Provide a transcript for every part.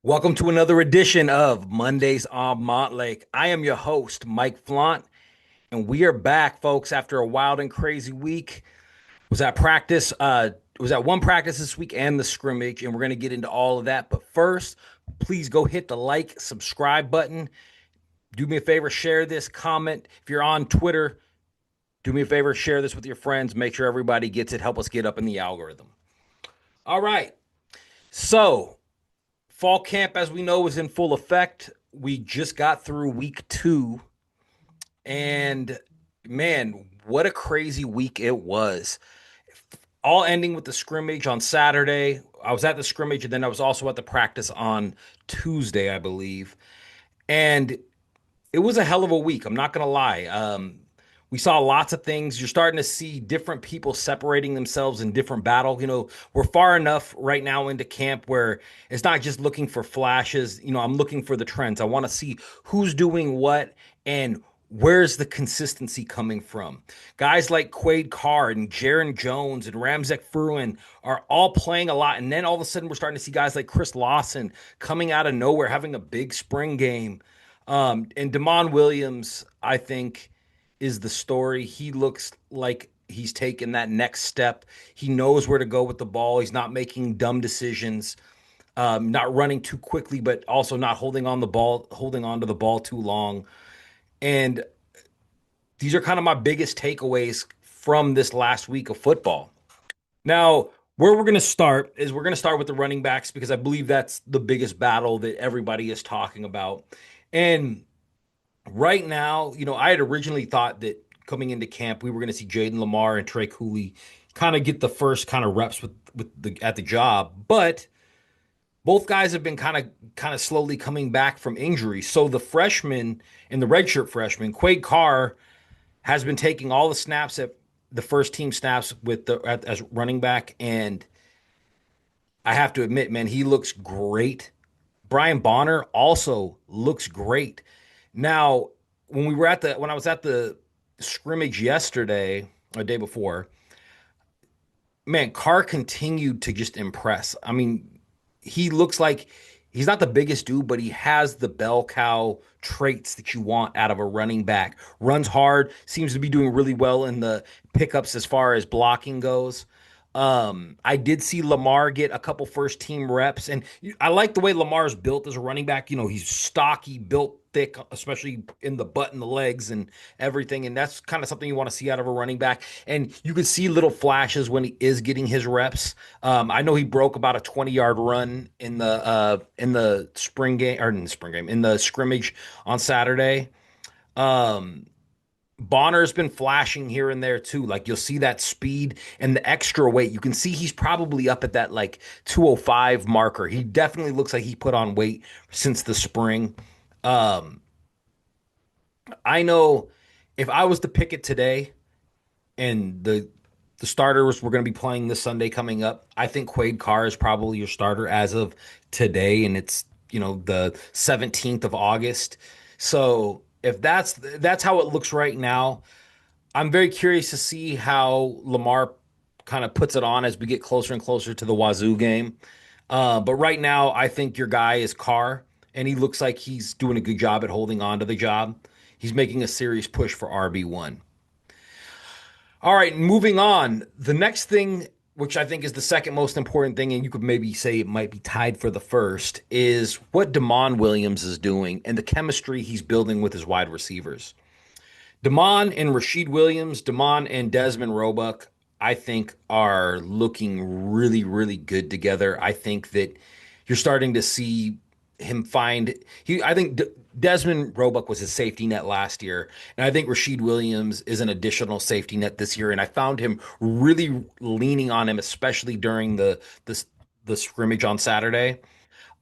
Welcome to another edition of Mondays on Montlake. I am your host, Mike Flaunt, and we are back, folks, after a wild and crazy week. Was at practice, was at one practice this week and the scrimmage, and we're gonna get into all of that. But first, please go hit the like, subscribe button. Do me a favor, share this, comment. If you're on Twitter, do me a favor, share this with your friends. Make sure everybody gets it. Help us get up in the algorithm. All right. So fall camp, as we know, is in full effect. We just got through week 2, and man, what a crazy week it was. All ending with the scrimmage on Saturday. I was at the scrimmage, and then I was also at the practice on Tuesday, I believe. And it was a hell of a week. I'm not going to lie. We saw lots of things. You're starting to see different people separating themselves in different battle. We're far enough right now into camp where it's not just looking for flashes. I'm looking for the trends. I want to see who's doing what and where's the consistency coming from. Guys like Quaid Carr and Jeron Jones and Ramzak Fruean are all playing a lot. And then all of a sudden, we're starting to see guys like Lawson coming out of nowhere, having a big spring game. And Damon Williams, I think, is the story. He looks like he's taken that next step. He knows where to go with the ball. He's not making dumb decisions, not running too quickly, but also not holding on to the ball too long. And these are kind of my biggest takeaways from this last week of football. Now, where we're going to start is we're going to start with the running backs because I believe that's the biggest battle that everybody is talking about. And right now, I had originally thought that coming into camp, we were going to see Jaden Lamar and Trey Cooley kind of get the first kind of reps at the job, but both guys have been kind of slowly coming back from injury. So the freshman and the redshirt freshman, Quaid Carr, has been taking all the snaps at the first team snaps as running back, and I have to admit, man, he looks great. Brian Bonner also looks great. Now, when I was at the scrimmage yesterday or day before, man, Carr continued to just impress. I mean, he looks like he's not the biggest dude, but he has the bell cow traits that you want out of a running back. Runs hard, seems to be doing really well in the pickups as far as blocking goes. I did see Lamar get a couple first team reps, and I like the way Lamar's built as a running back. He's stocky, built thick, especially in the butt and the legs and everything. And that's kind of something you want to see out of a running back. And you can see little flashes when he is getting his reps. I know he broke about a 20-yard run in the spring game or in the spring game in the scrimmage on Saturday. Um, Bonner's been flashing here and there too. Like you'll see that speed and the extra weight. You can see he's probably up at that like 205 marker. He definitely looks like he put on weight since the spring. Um, I know if I was to pick it today and the starters were going to be playing this Sunday coming up, I think Quaid Carr is probably your starter as of today, and it's the 17th of August. So if that's how it looks right now, I'm very curious to see how Lamar kind of puts it on as we get closer and closer to the Wazoo game. But right now, I think your guy is Carr, and he looks like he's doing a good job at holding on to the job. He's making a serious push for RB1. All right, moving on. The next thing, which I think is the second most important thing, and you could maybe say it might be tied for the first, is what Damon Williams is doing and the chemistry he's building with his wide receivers. Damon and Rashid Williams, Damon and Desmond Roebuck, I think are looking really, really good together. I think that you're starting to see him find he. I think Desmond Roebuck was his safety net last year, and I think Rashid Williams is an additional safety net this year. And I found him really leaning on him, especially during the scrimmage on Saturday.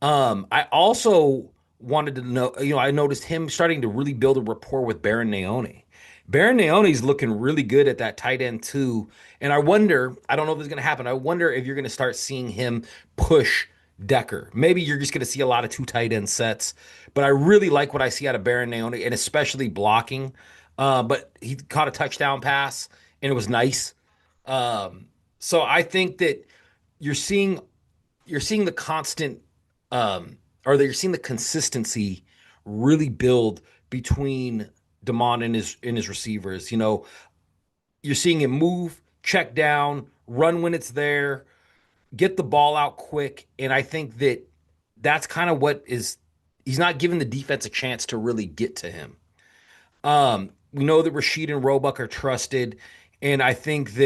I also wanted to know, I noticed him starting to really build a rapport with Baron Naone. Baron Naone's looking really good at that tight end too. And I don't know if it's going to happen. I wonder if you're going to start seeing him push Decker. Maybe you're just going to see a lot of two tight end sets. But I really like what I see out of Baron Naone and especially blocking. But he caught a touchdown pass and it was nice. So I think that you're seeing you're seeing the constant or that you're seeing the consistency really build between Demond and his receivers. You're seeing him move, check down, run when it's there, get the ball out quick, and I think that that's kind of what is he's not giving the defense a chance to really get to him. We know that Rashid and Roebuck are trusted, and I think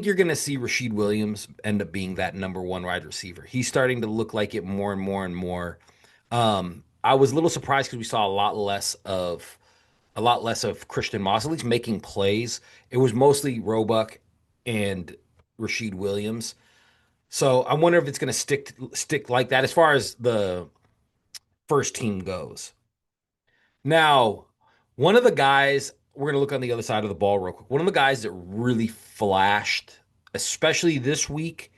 you're going to see Rashid Williams end up being that number one wide receiver. He's starting to look like it more and more and more. I was a little surprised because we saw a lot less of Christian Moss, at least making plays. It was mostly Roebuck and Rashid Williams. So I wonder if it's going to stick like that as far as the first team goes. Now, one of the guys, we're going to look on the other side of the ball real quick. One of the guys that really flashed, especially this week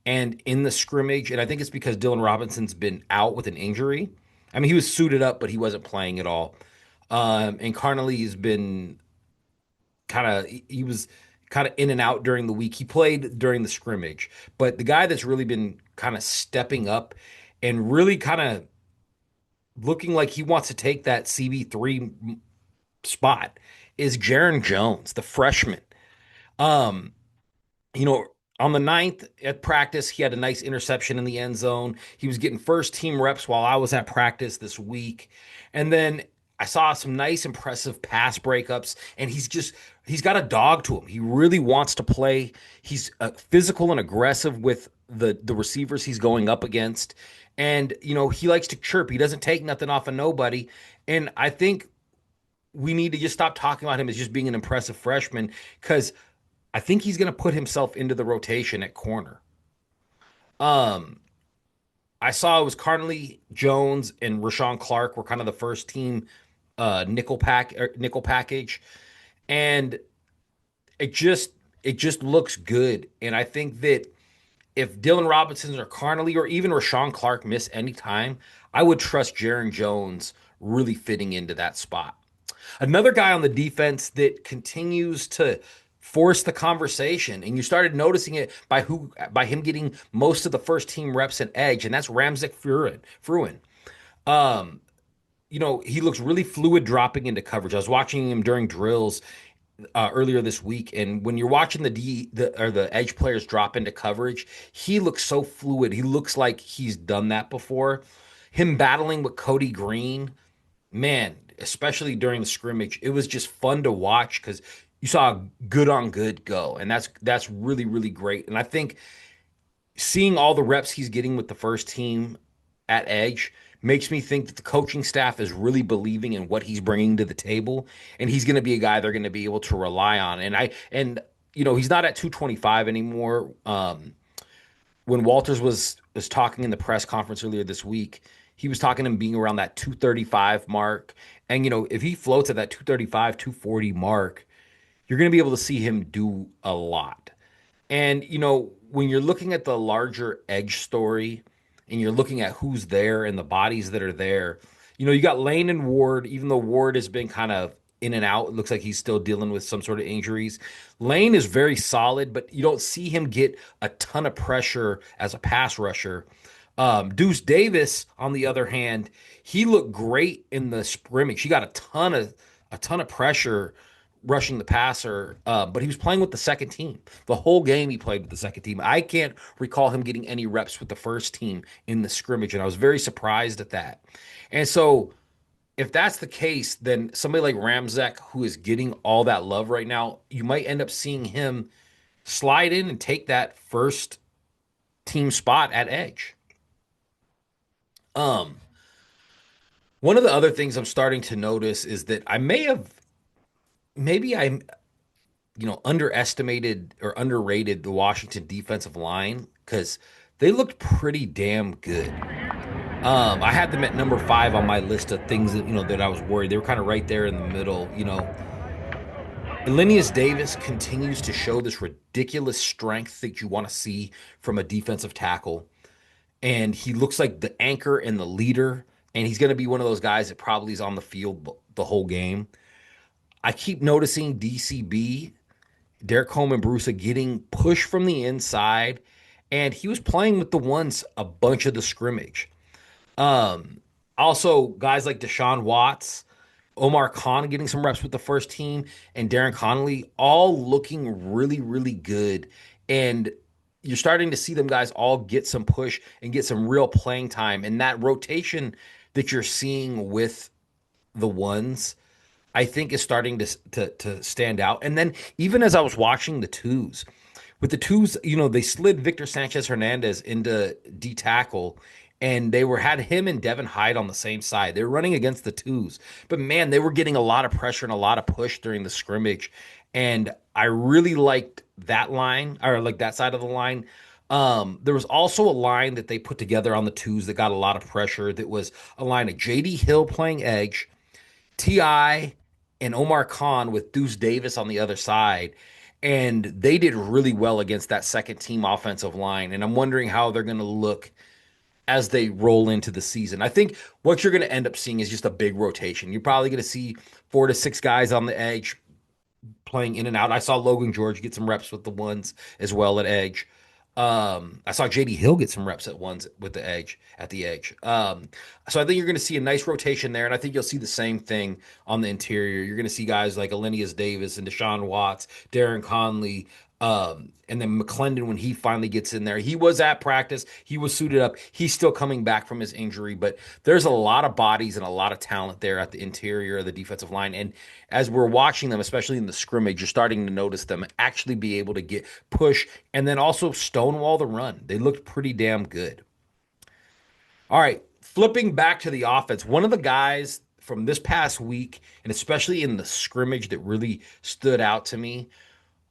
and in the scrimmage, and I think it's because Dylan Robinson's been out with an injury. I mean, he was suited up, but he wasn't playing at all. And Carnley has been he was kind of in and out during the week. He played during the scrimmage, but the guy that's really been kind of stepping up and really kind of looking like he wants to take that CB3 spot is Jeron Jones, the freshman. Um, you know, on the ninth at practice, he had a nice interception in the end zone. He was getting first team reps while I was at practice this week. And then I saw some nice, impressive pass breakups, and he's got a dog to him. He really wants to play. He's physical and aggressive with the receivers he's going up against. And, he likes to chirp. He doesn't take nothing off of nobody. And I think we need to just stop talking about him as just being an impressive freshman because I think he's going to put himself into the rotation at corner. Um, I saw it was Carnley Jones and Rashawn Clark were kind of the first team nickel package, and it just it just looks good. And I think that if Dylan Robinson or Carnley or even Rashawn Clark miss any time, I would trust Jeron Jones really fitting into that spot. Another guy on the defense that continues to force the conversation, and you started noticing it by him getting most of the first team reps at edge, and that's Ramzak Fruean. Um, he looks really fluid dropping into coverage. I was watching him during drills earlier this week, and when you're watching the edge players drop into coverage, he looks so fluid. He looks like he's done that before. Him battling with Cody Green, man, especially during the scrimmage, it was just fun to watch because you saw good on good go, and that's really really great. And I think seeing all the reps he's getting with the first team at edge makes me think that the coaching staff is really believing in what he's bringing to the table, and he's going to be a guy they're going to be able to rely on. And he's not at 225 anymore. When Walters was talking in the press conference earlier this week, he was talking him being around that 235 mark. And if he floats at that 235, 240 mark, you're going to be able to see him do a lot. And when you're looking at the larger edge story and you're looking at who's there and the bodies that are there, you got Lane and Ward, even though Ward has been kind of in and out, it looks like he's still dealing with some sort of injuries. Lane is very solid, but you don't see him get a ton of pressure as a pass rusher. Deuce Davis, on the other hand, he looked great in the scrimmage. He got a ton of pressure rushing the passer, but he was playing with the second team. The whole game he played with the second team. I can't recall him getting any reps with the first team in the scrimmage, and I was very surprised at that. And so if that's the case, then somebody like Ramzak, who is getting all that love right now, you might end up seeing him slide in and take that first team spot at edge. Um, One of the other things I'm starting to notice is that maybe I underestimated or underrated the Washington defensive line because they looked pretty damn good. I had them at number five on my list of things that I was worried. They were kind of right there in the middle. Elenius Davis continues to show this ridiculous strength that you want to see from a defensive tackle, and he looks like the anchor and the leader. And he's going to be one of those guys that probably is on the field the whole game. I keep noticing DCB, Derek Coleman Bruce, getting pushed from the inside, and he was playing with the ones a bunch of the scrimmage. Um, Also guys like Deshaun Watts, Omar Khan getting some reps with the first team, and Darren Connolly all looking really, really good. And you're starting to see them guys all get some push and get some real playing time. And that rotation that you're seeing with the ones, I think is starting to stand out. And then even as I was watching the twos, with the twos, they slid Victor Sanchez Hernandez into D tackle, and they were had him and Devin Hyde on the same side. They were running against the twos, but man, they were getting a lot of pressure and a lot of push during the scrimmage, and I really liked that line or like that side of the line. There was also a line that they put together on the twos that got a lot of pressure. That was a line of J.D. Hill playing edge, Ti and Omar Khan with Deuce Davis on the other side. And they did really well against that second team offensive line. And I'm wondering how they're going to look as they roll into the season. I think what you're going to end up seeing is just a big rotation. You're probably going to see 4 to 6 guys on the edge playing in and out. I saw Logan George get some reps with the ones as well at edge. I saw JD Hill get some reps at ones with the edge at the edge. So I think you're going to see a nice rotation there, and I think you'll see the same thing on the interior. You're going to see guys like Alenius Davis and Deshaun Watts, Darren Conley, and then McClendon when he finally gets in there. He was at practice. He was suited up. He's still coming back from his injury, but there's a lot of bodies and a lot of talent there at the interior of the defensive line. And as we're watching them, especially in the scrimmage, you're starting to notice them actually be able to get push and then also stonewall the run. They looked pretty damn good. All right, flipping back to the offense, one of the guys from this past week, and especially in the scrimmage that really stood out to me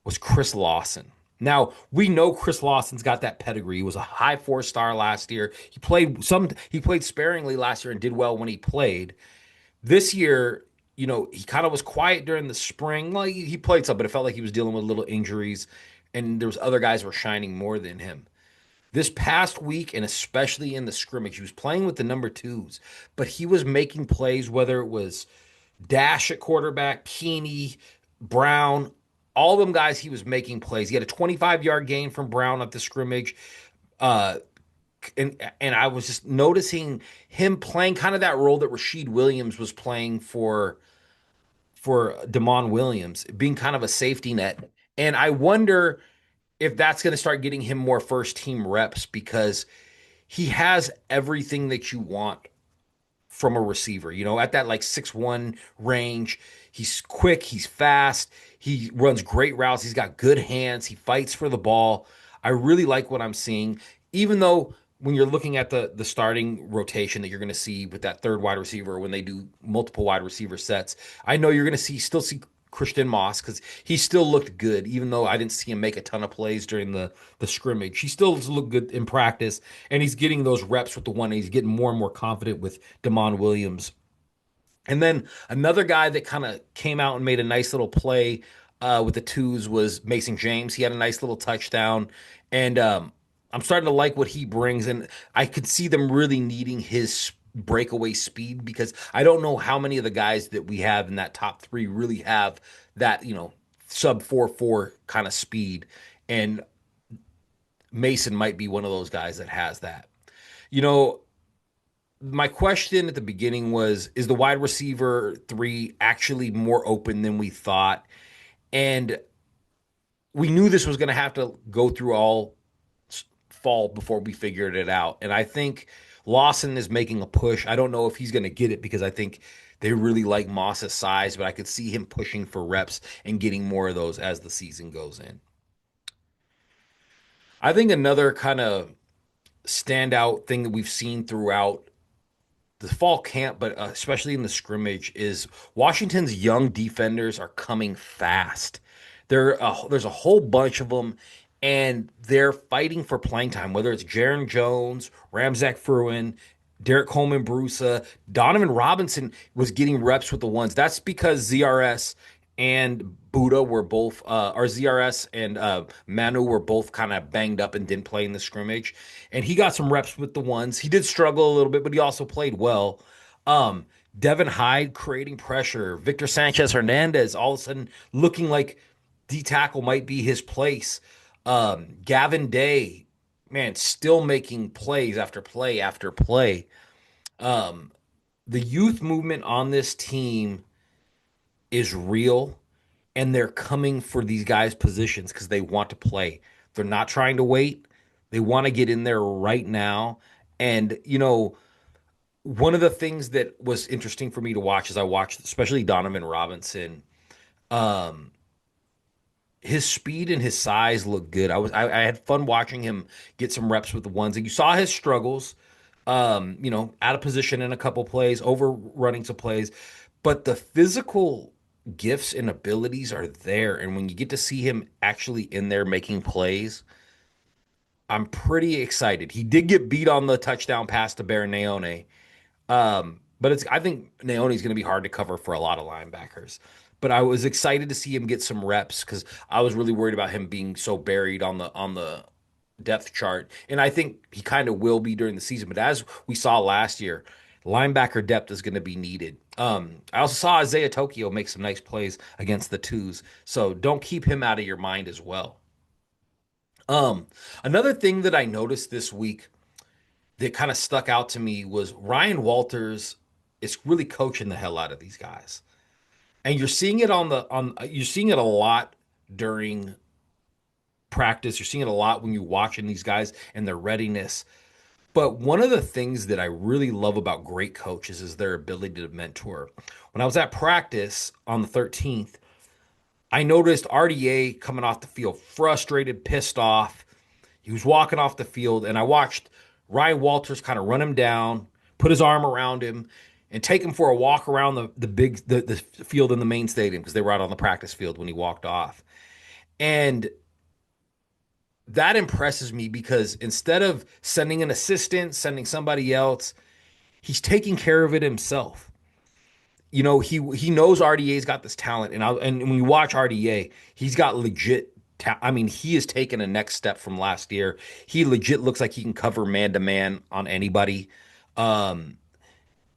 was Chris Lawson. Now, we know Chris Lawson's got that pedigree. He was a high 4-star last year. He played sparingly last year and did well when he played. This year, he kind of was quiet during the spring. Well, he played some, but it felt like he was dealing with little injuries, and there was other guys who were shining more than him. This past week, and especially in the scrimmage, he was playing with the number twos, but he was making plays, whether it was Dash at quarterback, Keeney, Brown, all them guys, he was making plays. He had a 25-yard gain from Brown at the scrimmage. Uh, and I was just noticing him playing kind of that role that Rashid Williams was playing for Damon Williams, being kind of a safety net. And I wonder if that's going to start getting him more first team reps because he has everything that you want from a receiver. At that like 6'1" range, he's quick, he's fast, he runs great routes, he's got good hands, he fights for the ball. I really like what I'm seeing, even though when you're looking at the starting rotation that you're going to see with that third wide receiver when they do multiple wide receiver sets, I know you're going to still see Christian Moss because he still looked good, even though I didn't see him make a ton of plays during the scrimmage. He still looked good in practice, and he's getting those reps with the one. And he's getting more and more confident with Damon Williams. And then another guy that kind of came out and made a nice little play with the twos was Mason James. He had a nice little touchdown, and I'm starting to like what he brings. And I could see them really needing his breakaway speed because I don't know how many of the guys that we have in that top three really have that sub 4.4 kind of speed, and Mason might be one of those guys that has that. You know, my question at the beginning was, is the wide receiver three actually more open than we thought? And we knew this was going to have to go through all fall before we figured it out. And I think Lawson is making a push. I don't know if he's going to get it because I think they really like Moss's size, but I could see him pushing for reps and getting more of those as the season goes in. I think another kind of standout thing that we've seen throughout the fall camp, but especially in the scrimmage, is Washington's young defenders are coming fast. There's a whole bunch of them, and they're fighting for playing time. Whether it's Jeron Jones, Ramzak Fruean, Derek Coleman, Brusa, Donovan Robinson was getting reps with the ones. That's because ZRS and Buddha were both, or ZRS and Manu were both kind of banged up and didn't play in the scrimmage. And he got some reps with the ones. He did struggle a little bit, but he also played well. Um, Devin Hyde creating pressure. Victor Sanchez Hernandez all of a sudden looking like D tackle might be his place. Gavin Day, man, still making plays after play after play. Um, the youth movement on this team is real, and they're coming for these guys' positions because they want to play. They're not trying to wait. They want to get in there right now. And, one of the things that was interesting for me to watch as I watched, especially Donovan Robinson, um, his speed and his size look good. I had fun watching him get some reps with the ones, and you saw his struggles. Out of position in a couple plays, overrunning some plays, but the physical gifts and abilities are there. And when you get to see him actually in there making plays, I'm pretty excited. He did get beat on the touchdown pass to Baron Naone. But I think Naone's going to be hard to cover for a lot of linebackers. But I was excited to see him get some reps because I was really worried about him being so buried on the depth chart. And I think he kind of will be during the season. But as we saw last year, linebacker depth is going to be needed. I also saw Isaiah Tokyo make some nice plays against the twos. So don't keep him out of your mind as well. Um, Another thing that I noticed this week that kind of stuck out to me was Ryan Walters is really coaching the hell out of these guys. And you're seeing it you're seeing it a lot during practice. You're seeing it a lot when you're watching these guys and their readiness. But one of the things that I really love about great coaches is their ability to mentor. When I was at practice on the 13th, I noticed RDA coming off the field, frustrated, pissed off. He was walking off the field, and I watched Ryan Walters kind of run him down, put his arm around him, and take him for a walk around the field in the main stadium because they were out on the practice field when he walked off. And that impresses me because instead of sending an assistant, sending somebody else, he's taking care of it himself. He knows RDA's got this talent, and when you watch RDA, he's got legit. I mean, he has taken a next step from last year. He legit looks like he can cover man to man on anybody. Um,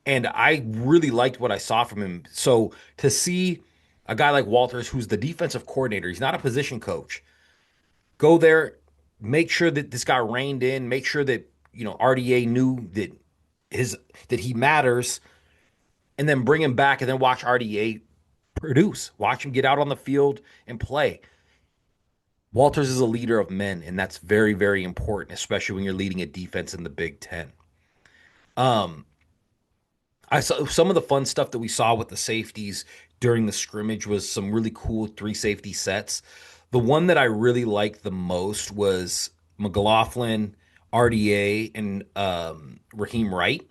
and I really liked what I saw from him. So to see a guy like Walters, who's the defensive coordinator, he's not a position coach, go there, make sure that this guy reined in, make sure that RDA knew his that he matters, and then bring him back, and then watch RDA produce, watch him get out on the field and play. Walters is a leader of men, and that's very, very important, especially when you're leading a defense in the Big Ten. Um, I saw some of the fun stuff that we saw with the safeties during the scrimmage was some really cool three safety sets. The one that I really liked the most was McLaughlin, RDA, and Raheem Wright.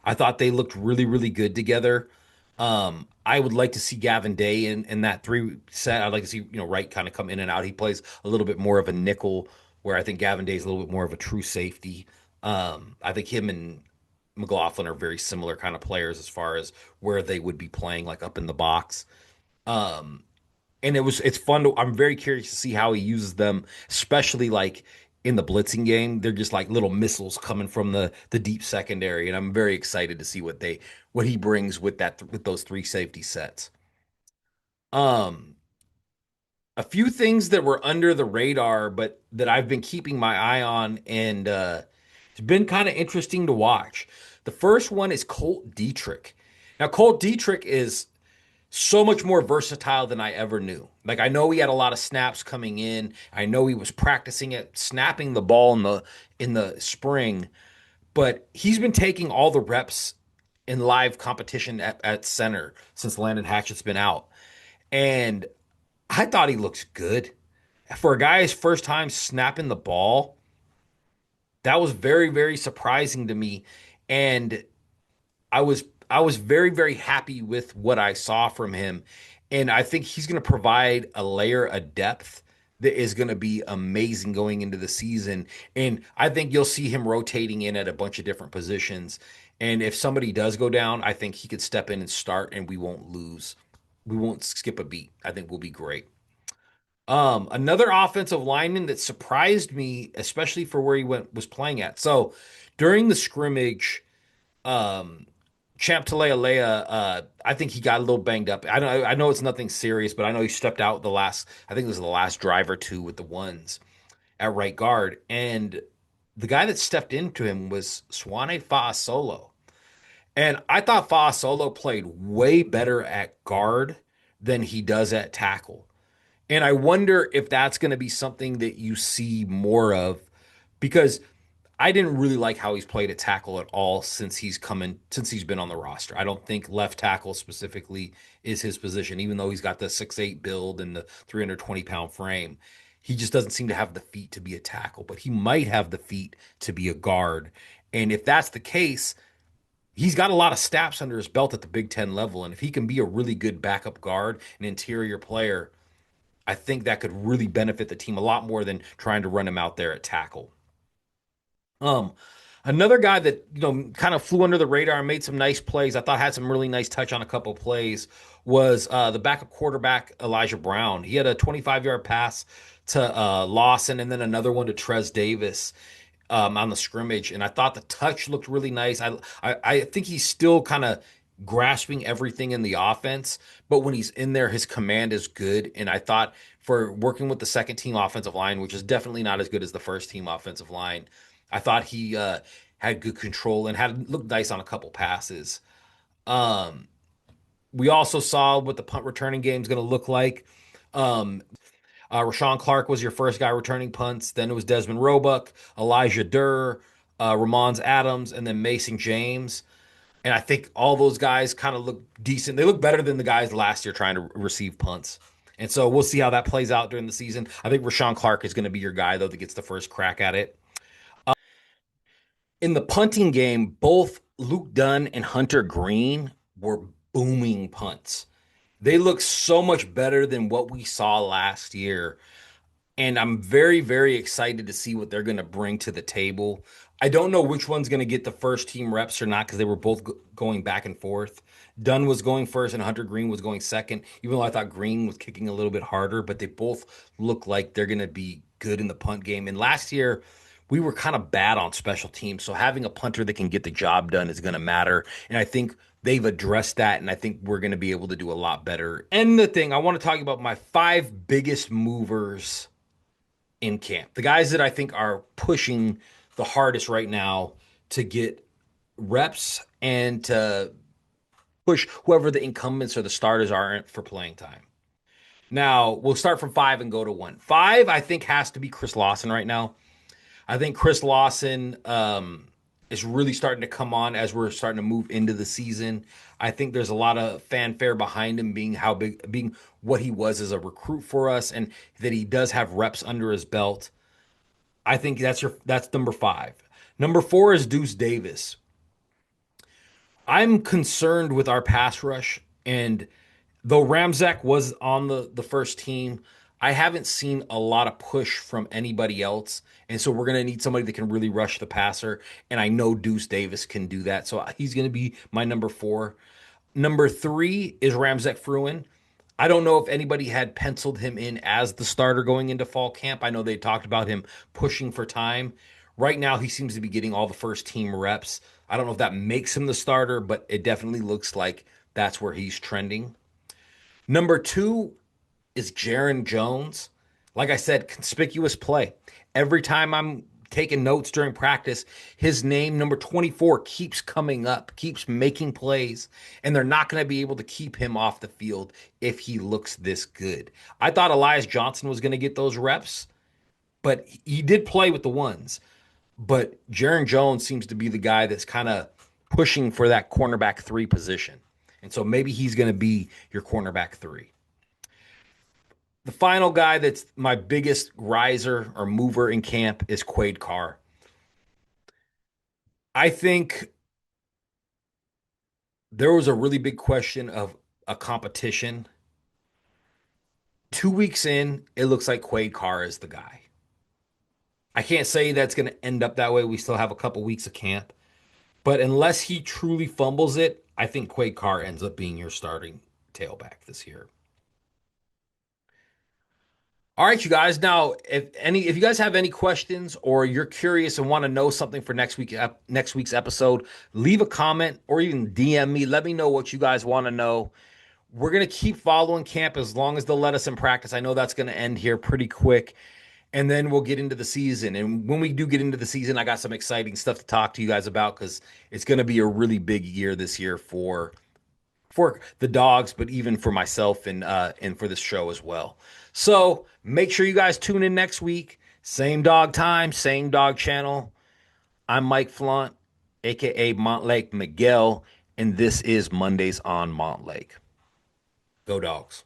I thought they looked really, really good together. I would like to see Gavin Day in that three set. I'd like to see, Wright kind of come in and out. He plays a little bit more of a nickel, where I think Gavin Day is a little bit more of a true safety. I think him and McLaughlin are very similar kind of players as far as where they would be playing, like up in the box. Um, and it's fun I'm very curious to see how he uses them, especially like in the blitzing game. They're just like little missiles coming from the deep secondary, and I'm very excited to see what he brings with those three safety sets. Um, a few things that were under the radar, but that I've been keeping my eye on, and it's been kind of interesting to watch. The first one is Colt Dietrich. Now, Colt Dietrich is so much more versatile than I ever knew. Like, I know he had a lot of snaps coming in. I know he was practicing it, snapping the ball in the spring, but he's been taking all the reps in live competition at center since Landon Hatchett's been out. And I thought he looks good. For a guy his first time snapping the ball, that was very, very surprising to me. And I was very, very happy with what I saw from him. And I think he's going to provide a layer of depth that is going to be amazing going into the season. And I think you'll see him rotating in at a bunch of different positions. And if somebody does go down, I think he could step in and start, and we won't lose. We won't skip a beat. I think we'll be great. Another offensive lineman that surprised me, especially for where he was playing at. So during the scrimmage, um, Champ Talea, I think he got a little banged up. I know it's nothing serious, but I know he stepped out I think it was the last drive or two with the ones at right guard. And the guy that stepped into him was Swane Faasolo. And I thought Fa Solo played way better at guard than he does at tackle. And I wonder if that's going to be something that you see more of because I didn't really like how he's played at tackle at all since he's been on the roster. I don't think left tackle specifically is his position, even though he's got the 6'8" build and the 320-pound frame. He just doesn't seem to have the feet to be a tackle, but he might have the feet to be a guard. And if that's the case, he's got a lot of snaps under his belt at the Big Ten level. And if he can be a really good backup guard, an interior player, I think that could really benefit the team a lot more than trying to run him out there at tackle. Um, Another guy that kind of flew under the radar and made some nice plays. I thought had some really nice touch on a couple of plays was the backup quarterback Elijah Brown. He had a 25-yard pass to Lawson and then another one to Trez Davis on the scrimmage, and I thought the touch looked really nice. I think he's still kind of grasping everything in the offense, but when he's in there, his command is good. And I thought for working with the second team offensive line, which is definitely not as good as the first team offensive line, I thought he had good control and had looked nice on a couple passes. Um, we also saw what the punt returning game is going to look like. Rashawn Clark was your first guy returning punts. Then it was Desmond Roebuck, Elijah Durr, Ramons Adams, and then Mason James. And I think all those guys kind of look decent. They look better than the guys last year trying to receive punts. And so we'll see how that plays out during the season. I think Rashawn Clark is going to be your guy, though, that gets the first crack at it. In the punting game, both Luke Dunn and Hunter Green were booming punts. They look so much better than what we saw last year. And I'm very, very excited to see what they're going to bring to the table. I don't know which one's going to get the first team reps or not because they were both going back and forth. Dunn was going first and Hunter Green was going second, even though I thought Green was kicking a little bit harder, but they both look like they're going to be good in the punt game. And last year, we were kind of bad on special teams. So having a punter that can get the job done is going to matter. And I think they've addressed that. And I think we're going to be able to do a lot better. And the thing, I want to talk about my five biggest movers in camp. The guys that I think are pushing the hardest right now to get reps and to push whoever the incumbents or the starters are for playing time. Now, we'll start from five and go to one. Five, I think, has to be Chris Lawson right now. I think Chris Lawson is really starting to come on as we're starting to move into the season. I think there's a lot of fanfare behind him being what he was as a recruit for us, and that he does have reps under his belt. I think that's number five. Number four is Deuce Davis. I'm concerned with our pass rush, and though Ramzak was on the first team, I haven't seen a lot of push from anybody else. And so we're going to need somebody that can really rush the passer. And I know Deuce Davis can do that. So he's going to be my number four. Number three is Ramzak Fruean. I don't know if anybody had penciled him in as the starter going into fall camp. I know they talked about him pushing for time. Right now, he seems to be getting all the first team reps. I don't know if that makes him the starter, but it definitely looks like that's where he's trending. Number two is Jeron Jones. Like I said, conspicuous play. Every time I'm taking notes during practice, his name, number 24, keeps coming up, keeps making plays, and they're not going to be able to keep him off the field if he looks this good. I thought Elias Johnson was going to get those reps, but he did play with the ones. But Jeron Jones seems to be the guy that's kind of pushing for that cornerback three position. And so maybe he's going to be your cornerback three. The final guy that's my biggest riser or mover in camp is Quaid Carr. I think there was a really big question of a competition. 2 weeks in, it looks like Quaid Carr is the guy. I can't say that's going to end up that way. We still have a couple weeks of camp. But unless he truly fumbles it, I think Quaid Carr ends up being your starting tailback this year. All right, you guys. Now, if you guys have any questions or you're curious and want to know something for next week's episode, leave a comment or even DM me. Let me know what you guys want to know. We're gonna keep following camp as long as they'll let us in practice. I know that's gonna end here pretty quick. and then we'll get into the season. And when we do get into the season, I got some exciting stuff to talk to you guys about because it's going to be a really big year this year for the dogs, but even for myself and for this show as well. So make sure you guys tune in next week. Same dog time, same dog channel. I'm Mike Flaunt, aka Montlake Miguel, and this is Mondays on Montlake. Go dogs.